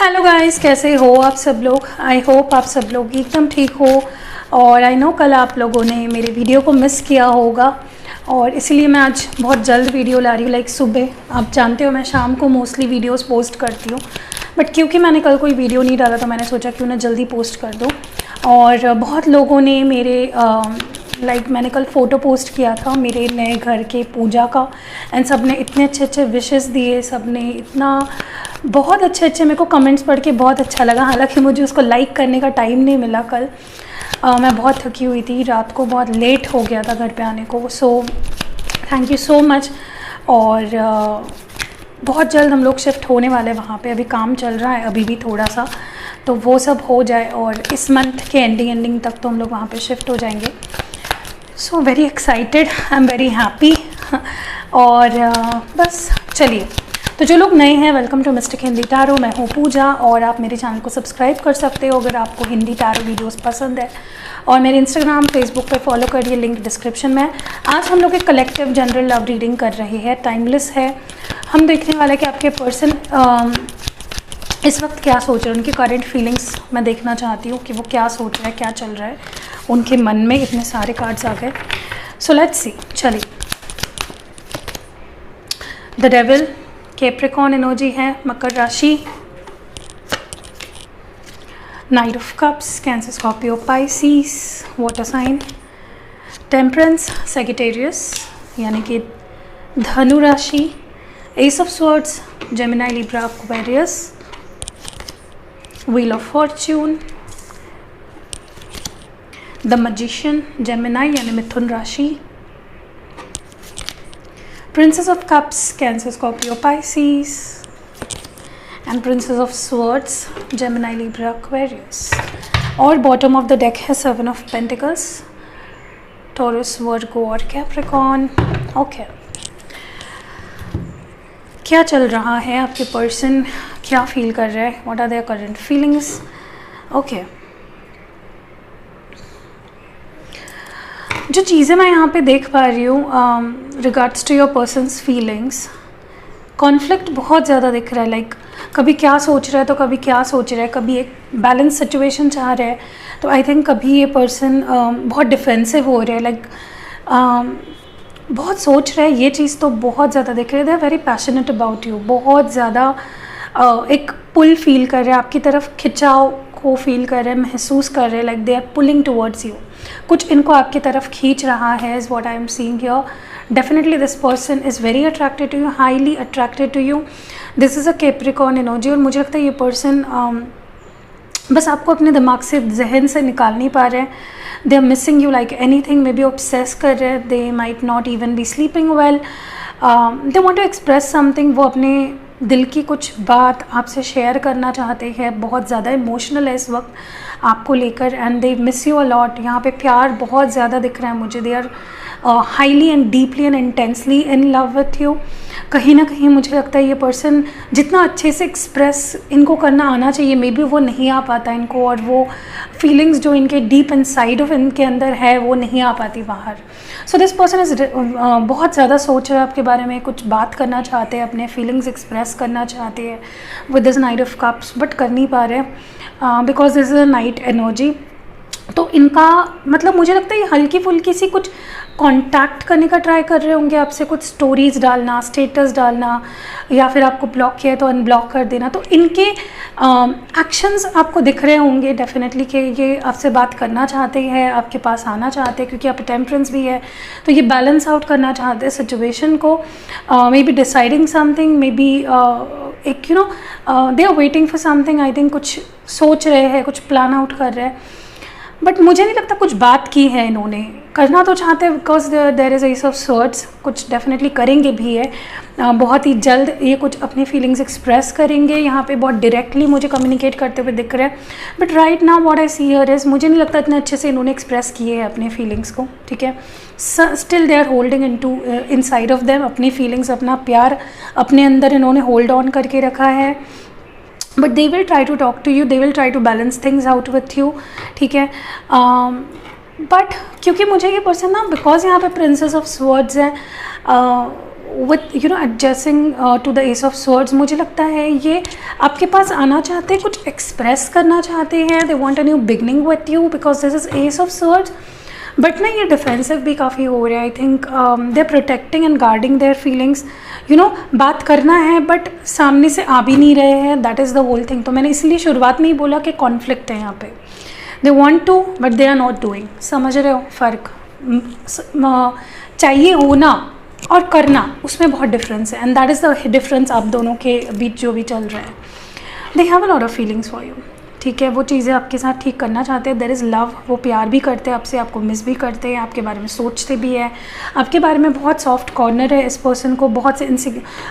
Hello guys, कैसे हो आप सब लोग। आई होप आप सब लोग एकदम ठीक हो। और आई नो कल आप लोगों ने मेरे वीडियो को मिस किया होगा और इसलिए मैं आज बहुत जल्द वीडियो ला रही हूँ। लाइक सुबह, आप जानते हो मैं शाम को मोस्टली वीडियोस पोस्ट करती हूँ, बट क्योंकि मैंने कल कोई वीडियो नहीं डाला तो मैंने सोचा क्यों ना जल्दी पोस्ट कर दूँ। और बहुत लोगों ने मेरे मैंने कल फ़ोटो पोस्ट किया था मेरे नए घर के पूजा का, एंड सब ने इतने अच्छे अच्छे विशेस दिए, सब ने इतना बहुत अच्छे मेरे को कमेंट्स पढ़ के बहुत अच्छा लगा। हालांकि मुझे उसको लाइक करने का टाइम नहीं मिला कल। मैं बहुत थकी हुई थी, रात को बहुत लेट हो गया था घर पे आने को। So thank you so much. और बहुत जल्द हम लोग शिफ्ट होने वाले हैं वहाँ पे। अभी काम चल रहा है अभी भी थोड़ा सा, तो वो सब हो जाए और इस मंथ के एंडिंग तक तो हम लोग वहाँ पे शिफ्ट हो जाएंगे। So very excited, I am very happy. और बस चलिए, तो जो लोग नए हैं, welcome to mystic Hindi tarot. मैं हूँ पूजा और आप मेरे चैनल को सब्सक्राइब कर सकते हो अगर आपको हिंदी टैरो वीडियोस पसंद है। और मेरे इंस्टाग्राम फेसबुक पे फॉलो करिए, लिंक डिस्क्रिप्शन में। आज हम लोग एक कलेक्टिव जनरल लव रीडिंग कर रहे हैं, टाइमलेस है। हम देखने वाले कि आपके पर्सन इस वक्त क्या सोच रहे हैं, उनकी करंट फीलिंग्स मैं देखना चाहती हूँ कि वो क्या सोच रहा है, क्या चल रहा है उनके मन में। इतने सारे कार्ड्स आ गए, सो लेट्स सी। चलिए, द डेविल, कैप्रिकॉर्न एनर्जी है, मकर राशि, night of cups, Cancer, Scorpio, Pisces, water sign, temperance, Sagittarius यानी कि धनु राशि, ace of swords, Gemini, Libra, Aquarius, wheel of fortune, the magician, Gemini यानी मिथुन राशि, Princess of Cups, Cancer, Scorpio, Pisces, and Princess of Swords, Gemini, Libra, Aquarius. और bottom of the deck है seven of pentacles, taurus, वर्गो और Capricorn. Okay, क्या चल रहा है आपके पर्सन, क्या फील कर रहे हैं, what are their current feelings. Okay, जो चीज़ें मैं यहाँ पे देख पा रही हूँ regards to your person's feelings, conflict बहुत ज़्यादा दिख रहा है। लाइक कभी क्या सोच रहा है तो कभी क्या सोच रहा है, कभी एक बैलेंस सिचुएशन चाह रहा है तो आई थिंक कभी ये पर्सन बहुत डिफेंसिव हो रहा है। लाइक बहुत सोच रहा है, ये चीज़ तो बहुत ज़्यादा दिख रही है। They are very passionate about you, बहुत ज़्यादा एक पुल फील कर रहे हैं आपकी तरफ, खिंचाव को फील कर रहे हैं, महसूस कर रहे हैं। Like they are pulling towards you, कुछ इनको आपकी तरफ खींच रहा है, is what I am seeing here. Definitely this person is very attracted to you, highly attracted to you. This is a Capricorn energy. और मुझे लगता है ये पर्सन बस आपको अपने दिमाग से, जहन से निकाल नहीं पा रहे हैं। They are missing you like anything, maybe obsess कर रहे हैं। They might not even be sleeping well, they want to express something. वो अपने दिल की कुछ बात आपसे शेयर करना चाहते हैं, बहुत ज़्यादा इमोशनल है इस वक्त आपको लेकर, and they miss you a lot. यहाँ पे प्यार बहुत ज़्यादा दिख रहा है मुझे। They are highly and deeply and intensely in love with you. कहीं ना कहीं मुझे लगता है ये पर्सन जितना अच्छे से एक्सप्रेस इनको करना आना चाहिए, मे बी वो नहीं आ पाता इनको, और वो फीलिंग्स जो इनके डीप इनसाइड ऑफ इनके अंदर है वो नहीं आ पाती बाहर। सो दिस पर्सन इज बहुत ज़्यादा सोच रहा है आपके बारे में, कुछ बात करना चाहते हैं, अपने फीलिंग्स एक्सप्रेस करना चाहते हैं with this knight of cups, but कर नहीं पा रहे because this is a night energy. तो इनका मतलब मुझे लगता है ये हल्की फुल्की सी कुछ कांटेक्ट करने का ट्राई कर रहे होंगे आपसे, कुछ स्टोरीज़ डालना, स्टेटस डालना, या फिर आपको ब्लॉक किया है तो अनब्लॉक कर देना। तो इनके एक्शंस आपको दिख रहे होंगे डेफिनेटली कि ये आपसे बात करना चाहते हैं, आपके पास आना चाहते हैं, क्योंकि आप टेम्परेंस भी है तो ये बैलेंस आउट करना चाहते हैं सिचुएशन को। Maybe deciding something, maybe एक they are waiting for something. I think कुछ सोच रहे हैं, कुछ प्लान आउट कर रहे हैं, बट मुझे नहीं लगता कुछ बात की है इन्होंने। करना तो चाहते हैं because there is ace of swords, कुछ डेफिनेटली करेंगे भी है। बहुत ही जल्द ये कुछ अपनी फीलिंग्स एक्सप्रेस करेंगे। यहाँ पे बहुत डायरेक्टली मुझे कम्युनिकेट करते हुए दिख रहे हैं, but right now what I see here is, मुझे नहीं लगता इतने अच्छे से इन्होंने एक्सप्रेस किए हैं अपने फीलिंग्स को। ठीक है, still they are holding inside of them अपनी फीलिंग्स, अपना प्यार अपने अंदर इन्होंने होल्ड ऑन करके रखा है। But they will try to talk to you, they will try to balance things out with you. ठीक है, बट क्योंकि मुझे ये पर्सन ना, बिकॉज यहाँ पे प्रिंसेस ऑफ स्वॉर्ड्स है, with you know adjusting to the ace of swords, मुझे लगता है ये आपके पास आना चाहते हैं, कुछ एक्सप्रेस करना चाहते हैं, they want a new beginning with you because this is ace of swords. But ना ये डिफेंसिव भी काफ़ी हो रहा है। I think they are protecting and guarding their feelings, you know बात करना है बट सामने से आ भी नहीं रहे हैं, that is the whole thing. तो मैंने इसलिए शुरुआत में ही बोला कि कॉन्फ्लिक्ट है यहाँ पे, they want to but they are not doing. समझ रहे हो फ़र्क? चाहिए होना और करना, उसमें बहुत डिफरेंस है, and that is the difference आप दोनों के बीच जो भी चल रहा है। They have a lot of feelings for you, ठीक है, वो चीज़ें आपके साथ ठीक करना चाहते हैं। देयर इज़ लव, वो प्यार भी करते हैं आपसे, आपको मिस भी करते हैं, आपके बारे में सोचते भी है, आपके बारे में बहुत सॉफ्ट कॉर्नर है इस पर्सन को, बहुत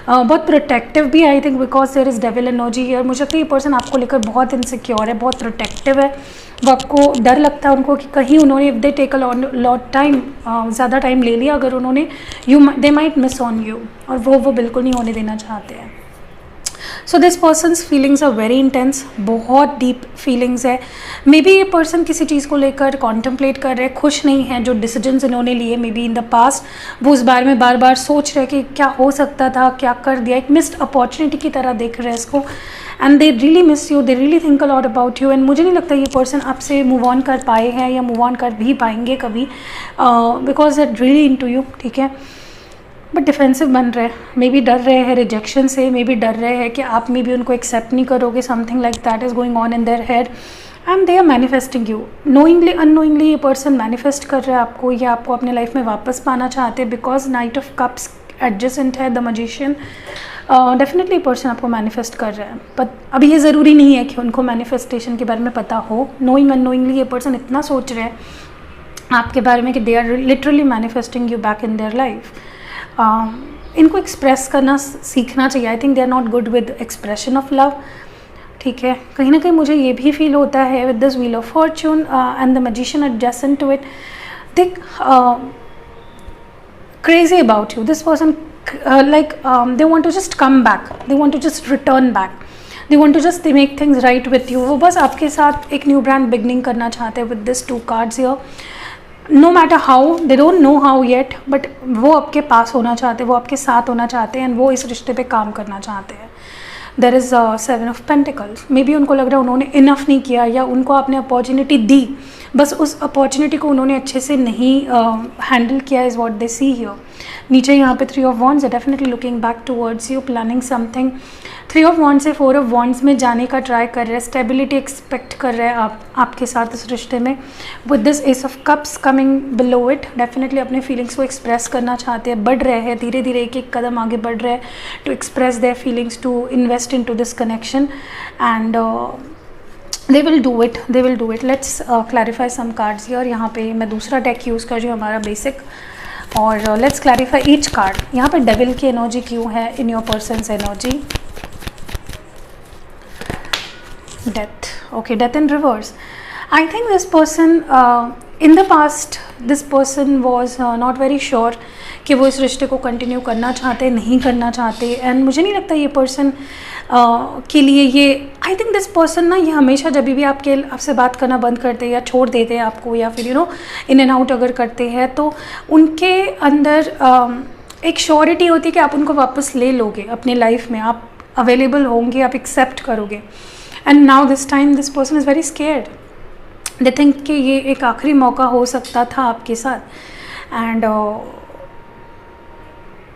बहुत प्रोटेक्टिव भी, I think because there is devil energy here. मुझे लगता है ये पर्सन आपको लेकर बहुत इनसिक्योर है, बहुत प्रोटेक्टिव है, वो आपको डर लगता है उनको कि कहीं उन्होंने if they take a lot time, ज़्यादा टाइम ले लिया अगर उन्होंने, they might miss on you, और वो बिल्कुल नहीं होने देना चाहते हैं। So this person's feelings are very intense, बहुत डीप फीलिंग्स है। मे बी ये पर्सन किसी चीज़ को लेकर कॉन्टम्पलेट कर रहे हैं, खुश नहीं है जो डिसीजंस इन्होंने लिए may be in the past, वो उस बारे में बार बार सोच रहे हैं कि क्या हो सकता था, क्या कर दिया, एक मिस्ड अपॉर्चुनिटी की तरह देख रहे हैं इसको, and they really miss you, they really think a lot about you. And मुझे नहीं लगता ये पर्सन आपसे मूव ऑन कर पाए हैं या मूव ऑन कर भी पाएंगे कभी, because it really into you, ठीक है। बट डिफेंसिव बन रहे हैं, मे बी डर रहे हैं रिजेक्शन से, मे बी डर रहे हैं कि आप मे बी उनको एक्सेप्ट नहीं करोगे, something like that is going on in their head, and they are manifesting you knowingly unknowingly. ये पर्सन मैनिफेस्ट कर रहा है आपको, या आपको अपने लाइफ में वापस पाना चाहते हैं, because night of cups adjacent है द मैजिशियन। डेफिनेटली पर्सन आपको मैनिफेस्ट कर रहा है, बट अभी ये ज़रूरी नहीं है कि उनको मैनिफेस्टेशन के बारे में पता हो। नोइंग अननोइंगली ये पर्सन इतना सोच रहे हैं आपके बारे में कि they are literally manifesting you back in their life. इनको एक्सप्रेस करना सीखना चाहिए। I think they are not good with expression of love, ठीक है। कहीं ना कहीं मुझे ये भी फील होता है with this wheel of fortune and the magician adjacent to it, they crazy about you. This person like they want to just come back, they want to just return back, they want to just they make things right with you। वो बस आपके साथ एक new brand beginning करना चाहते हैं with this 2 cards here। No matter how, they don't know how yet, but वो आपके पास होना चाहते हैं, वो आपके साथ होना चाहते हैं, एंड वो इस रिश्ते पे काम करना चाहते हैं। There is 7 of Pentacles। May be उनको लग रहा है उन्होंने इनफ नहीं किया, या उनको आपने अपॉर्चुनिटी दी, बस उस अपॉर्चुनिटी को उन्होंने अच्छे से नहीं हैंडल किया, is what they see here. नीचे यहाँ पे 3 of Wands है, definitely looking back towards you, planning something. 3 of Wands से 4 of Wands में जाने का ट्राई कर रहे हैं, स्टेबिलिटी एक्सपेक्ट कर रहे हैं आपके साथ इस रिश्ते में। With this ace of cups coming below it, definitely अपने फीलिंग्स को एक्सप्रेस करना चाहते हैं, बढ़ रहे हैं धीरे धीरे, एक एक कदम आगे बढ़ रहे हैं to express their feelings, to invest into this connection, and they will do it, they will do it। let's clarify some cards here। यहाँ पे मैं दूसरा डेक यूज़ कर रही हूँ, हमारा बेसिक, और लेट्स क्लैरिफाई ईच कार्ड। यहाँ पे डेविल की एनर्जी क्यों है in your persons energy? Death, okay, death in reverse. I think this person in the past, this person was not very sure कि वो इस रिश्ते को कंटिन्यू करना चाहते, नहीं करना चाहते, एंड मुझे नहीं लगता ये पर्सन के लिए ये, आई थिंक दिस पर्सन ना, ये हमेशा जब भी आपसे बात करना बंद करते हैं या छोड़ देते हैं आपको, या फिर you know in and out अगर करते हैं, तो उनके अंदर एक श्योरिटी होती है कि आप उनको वापस ले लोगे अपने लाइफ में, आप अवेलेबल होंगे, आप एक्सेप्ट करोगे। And now this time this person is very scared, they think कि ये एक आखिरी मौका हो सकता था आपके साथ, and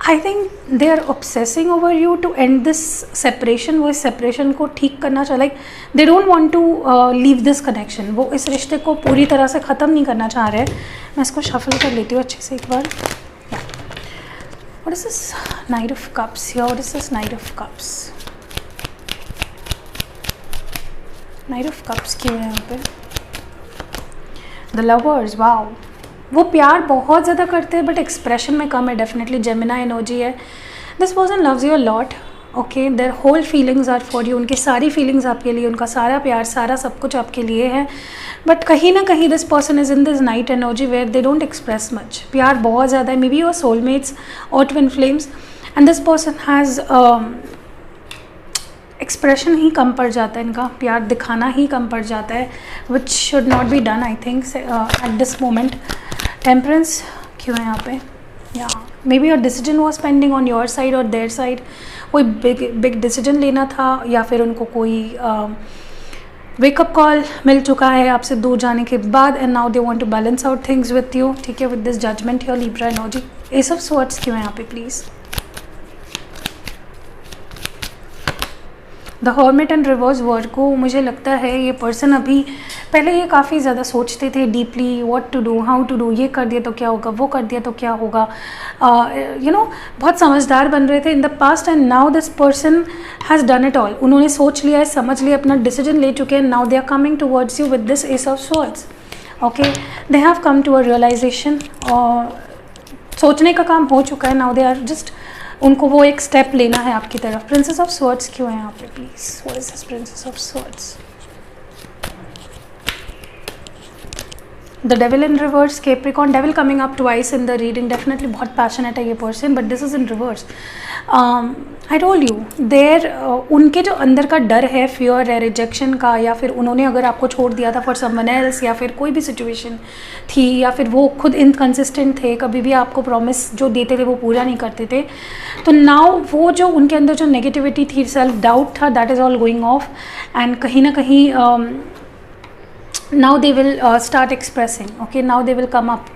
I think they are obsessing over you too and this separation. वो इस सेपरेशन को ठीक करना चाह, like they don't want to leave this connection, वो इस रिश्ते को पूरी तरह से ख़त्म नहीं करना चाह रहे। मैं इसको शफल कर लेती हूँ अच्छे से एक बार। What is this knight of cups here? What is this knight of cups? Knight of cups क्यों है यहाँ पे? द लवर्स, वाओ, वो प्यार बहुत ज़्यादा करते हैं बट एक्सप्रेशन में कम है, डेफिनेटली जेमिनी एनर्जी है। This person loves you a lot, okay, their whole feelings are for you, उनकी सारी फीलिंग्स आपके लिए, उनका सारा प्यार, सारा सब कुछ आपके लिए है, बट कहीं ना कहीं this person is in this knight energy where they don't express much. प्यार बहुत ज़्यादा है, मे बी योर सोलमेट्स और twin flames, and this person has expression ही कम पड़ जाता है, इनका प्यार दिखाना ही कम पड़ जाता है, which should not be done I think at this moment. Temperance क्यों है यहाँ पे? या may be your decision was pending on your side और देयर साइड, कोई बिग डिसीजन लेना था, या फिर उनको कोई वेकअप कॉल मिल चुका है आपसे दूर जाने के बाद, and now they want to balance out things with you, ठीक है, with this judgement your Libra energy. Ace of swords क्यों है यहाँ पे please? The hermit and reverse Virgo, मुझे लगता है ये पर्सन अभी पहले ये काफ़ी ज़्यादा सोचते थे deeply, what to do, how to do, ये कर दिया तो क्या होगा, वो कर दिया तो क्या होगा, यू नो बहुत समझदार बन रहे थे in the past, and now this person has done it all. उन्होंने सोच लिया है, समझ लिया, अपना डिसीजन ले चुके हैं, now they are coming towards you with this ace of swords. Okay, they have come to a realization, और सोचने का काम हो चुका है, नाउ दे आर जस्ट, उनको वो एक स्टेप लेना है आपकी तरफ। प्रिंसेस ऑफ स्वॉर्ड्स क्यों है यहाँ पे please? What is this princess of swords? The devil in reverse, Capricorn, devil coming up twice in the reading, definitely बहुत पैशनेट है ये person, but this is in reverse. I told you there, उनके जो अंदर का डर है, fear है रिजेक्शन का, या फिर उन्होंने अगर आपको छोड़ दिया था फॉर समवन एल्स, या फिर कोई भी सिचुएशन थी, या फिर वो खुद इनकंसिस्टेंट थे, कभी भी आपको प्रॉमिस जो देते थे वो पूरा नहीं करते थे, तो नाउ वो जो उनके अंदर जो नेगेटिविटी थी, सेल्फ डाउट था, that is all going of, and कहीं ना कहीं now they will start expressing, okay, now they will come up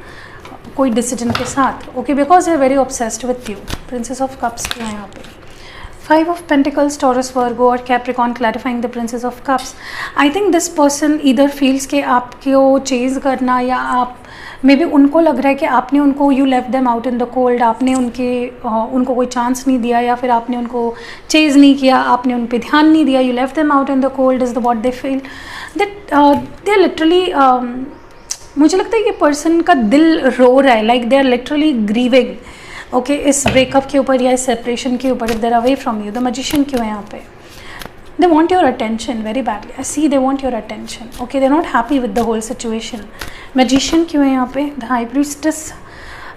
कोई डिसीजन के साथ, okay, because they are very obsessed with you। princess of cups क्यों है यहाँ पे? फाइव ऑफ पेंटिकल्स, टॉरस, वर्गो और Capricorn, clarifying the princess of cups. I think this person either feels के आपको चेज करना, या आप मे बी उनको लग रहा है कि आपने उनको, you left them out in the cold, आपने उनको कोई चांस नहीं दिया, या फिर आपने उनको चेज नहीं किया, आपने उन पर ध्यान नहीं दिया, you left them out in the cold is the what they feel, that they are literally, मुझे लगता है ये पर्सन का दिल रो रहा है, like they are literally grieving, okay, इस ब्रेकअप के ऊपर या इस सेपरेशन के ऊपर, if they're away from you. The magician क्यों है यहाँ पे? They want your attention very badly, I see they want your attention, okay, they are not happy with the whole situation. Magician क्यों है यहाँ पे? The high priestess,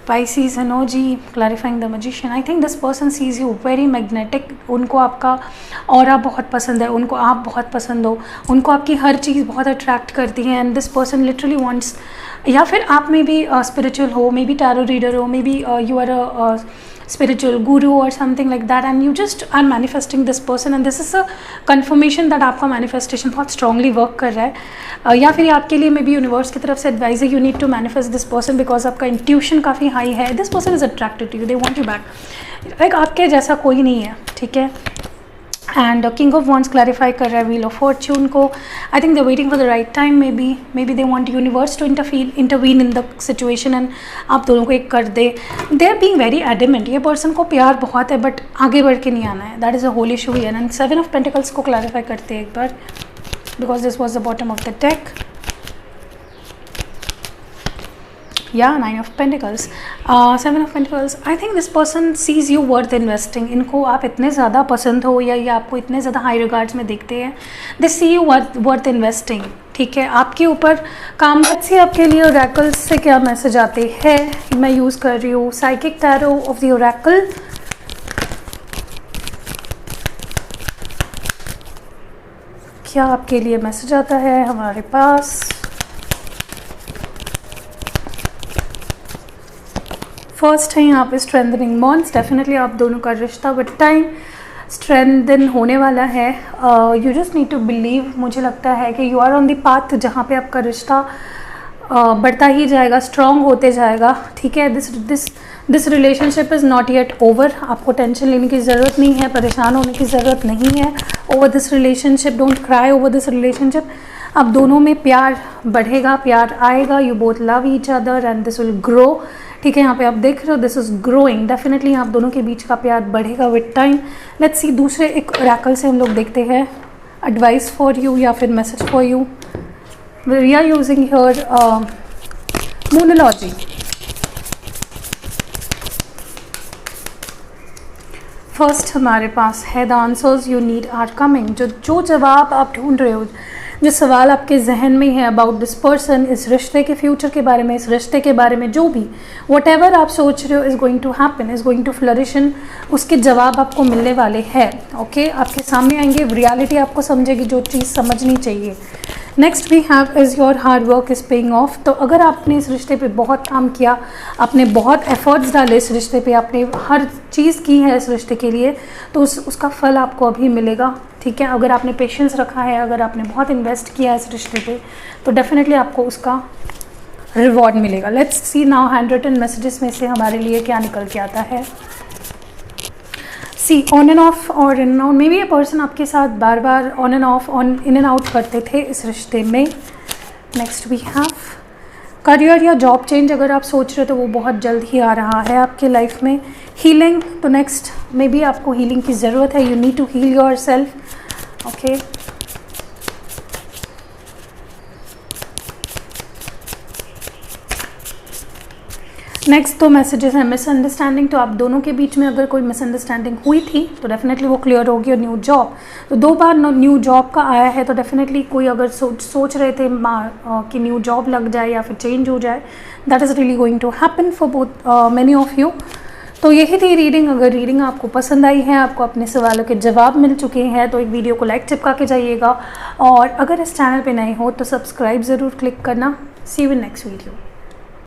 Pisces energy, clarifying the magician. I think this person sees you very magnetic, उनको आपका aura बहुत पसंद है, उनको आप बहुत पसंद हो, उनको आपकी हर चीज़ बहुत अट्रैक्ट करती है, and this person literally wants, या फिर आप में भी स्पिरिचुअल हो, मे बी टैरो रीडर हो, maybe you are a spiritual guru or something like that, and you just are manifesting this person, and this is a confirmation that आपका manifestation बहुत strongly work कर रहा है, या फिर आपके लिए मे बी यूनिवर्स की तरफ से एडवाइस है, you need to manifest this person because आपका intuition काफ़ी हाई है, this person is attracted to you, they want you back, like आपके जैसा कोई नहीं है, ठीक है। And king of wands clarify कर रहा है व्हील ऑफ फॉर्च्यून को। I think they waiting for the right time, maybe they want universe to intervene in the situation, and आप दोनों को एक कर दे। They are being very adamant, ये पर्सन को प्यार बहुत है बट आगे बढ़ के नहीं आना है, that is a whole issue here. And 7 of pentacles को क्लैरिफाई करते हैं एक बार, because this was the bottom of the deck. या 9 of pentacles, 7 of pentacles. I think this person sees you worth investing, इनको आप इतने ज़्यादा पसंद हो या ये आपको इतने ज़्यादा हाई रिगार्ड्स में देखते हैं, दे सी यू वर्थ इन्वेस्टिंग, ठीक है। आपके ऊपर काम से आपके लिए ओरेकल्स से क्या मैसेज आते हैं, मैं यूज़ कर रही हूँ psychic tarot of the Oracle. क्या आपके लिए मैसेज आता है हमारे पास? फर्स्ट है यहाँ पे स्ट्रेंथनिंग बॉन्ड्स, डेफिनेटली आप दोनों का रिश्ता विद टाइम स्ट्रेंथन होने वाला है। You just need to believe, मुझे लगता है कि you are on the path जहाँ पे आपका रिश्ता बढ़ता ही जाएगा, स्ट्रॉन्ग होते जाएगा, ठीक है। This relationship is not yet over, आपको टेंशन लेने की ज़रूरत नहीं है, परेशान होने की ज़रूरत नहीं है over this relationship. Don't cry over this relationship. अब दोनों में प्यार बढ़ेगा, प्यार आएगा, you both love each other and this will grow, ठीक है। यहाँ पे आप देख रहे हो दिस इज ग्रोइंग, डेफिनेटली आप दोनों के बीच का प्यार बढ़ेगा विद टाइम। लेट्स सी दूसरे एक ओरेकल से हम लोग देखते हैं एडवाइस फॉर यू या फिर message for you. We are using here moonology. First हमारे पास है the answers you need are coming, जो जवाब आप ढूंढ रहे हो, जो सवाल आपके जहन में है अबाउट दिस पर्सन, इस रिश्ते के फ्यूचर के बारे में, इस रिश्ते के बारे में, जो भी वट एवर आप सोच रहे हो is going to happen, is going to flourish in, उसके जवाब आपको मिलने वाले हैं, ओके। आपके सामने आएंगे, रियलिटी आपको समझेगी, जो चीज़ समझनी चाहिए, next we have is your hard work is paying off. तो अगर आपने इस रिश्ते पे बहुत काम किया, आपने बहुत एफर्ट्स डाले इस रिश्ते पे, आपने हर चीज़ की है इस रिश्ते के लिए, तो उसका फल आपको अभी मिलेगा, ठीक है। अगर आपने पेशेंस रखा है, अगर आपने बहुत इन्वेस्ट किया है इस रिश्ते पे, तो डेफिनेटली आपको उसका रिवॉर्ड मिलेगा। Let's see now handwritten messages में से हमारे लिए क्या निकल के आता है। सी ऑन एंड ऑफ और in and out, maybe ये पर्सन आपके साथ बार बार on and off, in and out करते थे इस रिश्ते में। नेक्स्ट वी हैव करियर या जॉब चेंज, अगर आप सोच रहे हो तो वो बहुत जल्द ही आ रहा है आपके लाइफ में। हीलिंग, तो नेक्स्ट मे बी आपको हीलिंग की ज़रूरत है, you need to heal yourself, okay. Next तो मैसेजेस हैं मिसअंडरस्टैंडिंग, तो आप दोनों के बीच में अगर कोई मिसअंडरस्टैंडिंग हुई थी तो डेफिनेटली वो क्लियर होगी। और न्यू जॉब, तो 2 बार न्यू जॉब का आया है, तो डेफिनेटली कोई अगर सोच रहे थे कि न्यू जॉब लग जाए या फिर चेंज हो जाए, that is really going to happen for both many of you. तो यही थी रीडिंग। अगर रीडिंग आपको पसंद आई है, आपको अपने सवालों के जवाब मिल चुके हैं, तो एक वीडियो को लाइक चिपका के जाइएगा। और अगर इस चैनल पे नए हो तो सब्सक्राइब ज़रूर क्लिक करना। सी यू इन नेक्स्ट वीडियो।